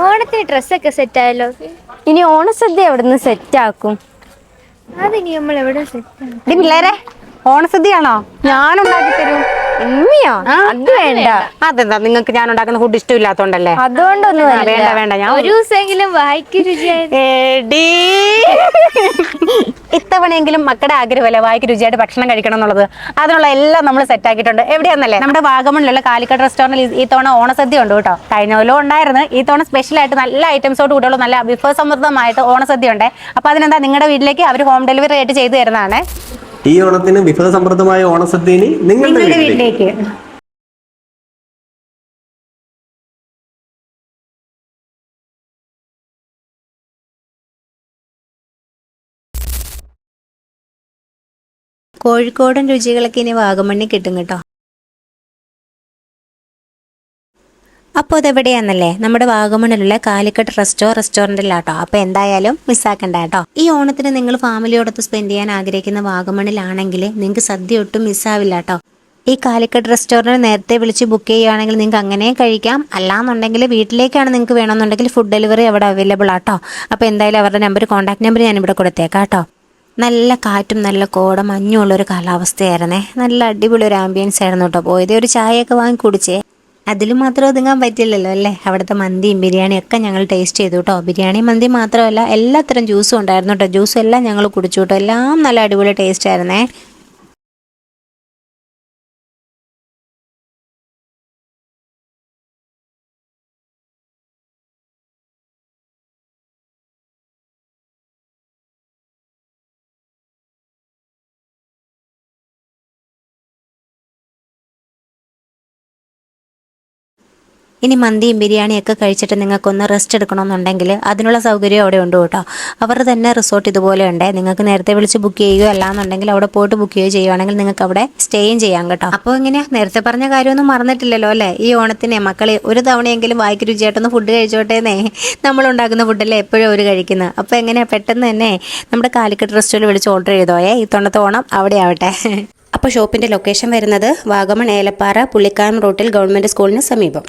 ഓണത്തിന് ഡ്രസ്സൊക്കെ സെറ്റായല്ലോ. ഇനി ഓണസദ്യ എവിടുന്ന് സെറ്റാക്കും? അതിനി നമ്മൾ എവിടെ സെറ്റ്? പിള്ളേരെ, ഓണസദ്യയാണോ? ഞാൻ ഉണ്ടാക്കി തരും. ഉമ്മിയോ? അത് വേണ്ട. അതെന്താ, നിങ്ങൾക്ക് ഞാൻ ഉണ്ടാക്കുന്ന ഫുഡ് ഇഷ്ടമില്ലാത്തോണ്ടല്ലേ? അതുകൊണ്ടൊന്നും വേണ്ട വേണ്ട. ഞാൻ ഒരു ദിവസമെങ്കിലും വായിക്ക് രുചിയായി. ഇത്തവണയെങ്കിലും മക്കളുടെ ആഗ്രഹമല്ലേ വായിക്ക് രുചിയായിട്ട് ഭക്ഷണം കഴിക്കണം എന്നുള്ളത്. അതിനുള്ള എല്ലാം നമ്മൾ സെറ്റ് ആക്കിയിട്ടുണ്ട്. എവിടെയാന്നല്ലേ, നമ്മുടെ വാഗമണിലുള്ള കാലിക്കട്ട് റെസ്റ്റോറന്റിൽ ഈ തവണ ഓണസദ്യ ഉണ്ട് കേട്ടോ. കഴിഞ്ഞ കൊല്ലം ഉണ്ടായിരുന്നു. ഈ തവണ സ്പെഷ്യലായിട്ട് നല്ല ഐറ്റംസോട് കൂടെയുള്ള നല്ല വിഭവസമൃദ്ധമായിട്ട് ഓണസദ്യ ഉണ്ട്. അപ്പൊ അതിനെന്താ, നിങ്ങളുടെ വീട്ടിലേക്ക് അവർ ഹോം ഡെലിവറി ആയിട്ട് ചെയ്തു തരുന്നതാണ്. ഈ ഓണത്തിന് വിഭവസമൃദ്ധമായ ഓണസദ്യ നിങ്ങളുടെ വീട്ടിലേക്ക്. കോഴിക്കോടൻ രുചികളൊക്കെ ഇനി വാഗമണ്ണി കിട്ടും കേട്ടോ. അപ്പോൾ അതെവിടെയാന്നല്ലേ, നമ്മുടെ വാഗമണിലുള്ള കാലിക്കട്ട് റെസ്റ്റോറൻറ്റിലാട്ടോ. അപ്പോൾ എന്തായാലും മിസ്സാക്കണ്ട കേട്ടോ. ഈ ഓണത്തിന് നിങ്ങൾ ഫാമിലിയോടൊത്ത് സ്പെൻഡ് ചെയ്യാൻ ആഗ്രഹിക്കുന്ന വാഗമണിലാണെങ്കിൽ നിങ്ങൾക്ക് സദ്യ ഒട്ടും മിസ്സാവില്ല കേട്ടോ. ഈ കാലിക്കട്ട് റെസ്റ്റോറൻറ്റ് നേരത്തെ വിളിച്ച് ബുക്ക് ചെയ്യുകയാണെങ്കിൽ നിങ്ങൾക്ക് അങ്ങനെ കഴിക്കാം. അല്ലാന്നുണ്ടെങ്കിൽ വീട്ടിലേക്കാണ് നിങ്ങൾക്ക് വേണമെന്നുണ്ടെങ്കിൽ ഫുഡ് ഡെലിവറി അവിടെ അവൈലബിൾ ആട്ടോ. അപ്പോൾ എന്തായാലും അവരുടെ കോൺടാക്ട് നമ്പർ ഞാനിവിടെ കൊടുത്തേക്കാം കേട്ടോ. നല്ല കാറ്റും നല്ല കോട മഞ്ഞുള്ളൊരു കാലാവസ്ഥയായിരുന്നേ. നല്ല അടിപൊളി ഒരു ആംബിയൻസ് ആയിരുന്നു കേട്ടോ. പോയതേ ഒരു ചായയൊക്കെ വാങ്ങി കുടിച്ചേ. അതിലും മാത്രം ഒതുങ്ങാൻ പറ്റില്ലല്ലോ അല്ലേ. അവിടുത്തെ മന്തിയും ബിരിയാണിയും ഒക്കെ ഞങ്ങൾ ടേസ്റ്റ് ചെയ്തു കേട്ടോ. ബിരിയാണി മന്തി മാത്രമല്ല, എല്ലാത്തരം ജ്യൂസും ഉണ്ടായിരുന്നു കേട്ടോ. ജ്യൂസും എല്ലാം ഞങ്ങൾ കുടിച്ചു കേട്ടോ. എല്ലാം നല്ല അടിപൊളി ടേസ്റ്റ് ആയിരുന്നേ. ഇനി മന്തിയും ബിരിയാണിയൊക്കെ കഴിച്ചിട്ട് നിങ്ങൾക്കൊന്ന് റെസ്റ്റ് എടുക്കണമെന്നുണ്ടെങ്കിൽ അതിനുള്ള സൗകര്യം അവിടെ ഉണ്ട് കേട്ടോ. അവർ തന്നെ റിസോർട്ട് ഇതുപോലെ ഉണ്ട്. നിങ്ങൾക്ക് നേരത്തെ വിളിച്ച് ബുക്ക് ചെയ്യുകയോ അല്ലാന്നുണ്ടെങ്കിൽ അവിടെ പോയിട്ട് ബുക്ക് ചെയ്യുകയാണെങ്കിൽ നിങ്ങൾക്ക് അവിടെ സ്റ്റേയും ചെയ്യാം കേട്ടോ. അപ്പോൾ ഇങ്ങനെ നേരത്തെ പറഞ്ഞ കാര്യമൊന്നും മറന്നിട്ടില്ലല്ലോ അല്ലേ. ഈ ഓണത്തിന് മക്കളെ ഒരു തവണയെങ്കിലും വായിക്ക് രുചിയായിട്ടൊന്ന് ഫുഡ് കഴിച്ചോട്ടേന്നേ. നമ്മളുണ്ടാക്കുന്ന ഫുഡല്ലേ എപ്പോഴും അവർ കഴിക്കുന്നത്. അപ്പോൾ എങ്ങനെ പെട്ടെന്ന് തന്നെ നമ്മുടെ കാലിക്കട്ട് റെസ്റ്റോറൻറ്റ് വിളിച്ച് ഓർഡർ ചെയ്തോയേ. ഈ തൊണ്ണത്തെ ഓണം അവിടെ ആവട്ടെ. അപ്പോൾ ഷോപ്പിൻ്റെ ലൊക്കേഷൻ വരുന്നത് വാഗമൺ ഏലപ്പാറ പുള്ളിക്കാനം റോട്ടിൽ ഗവൺമെൻറ് സ്കൂളിന് സമീപം.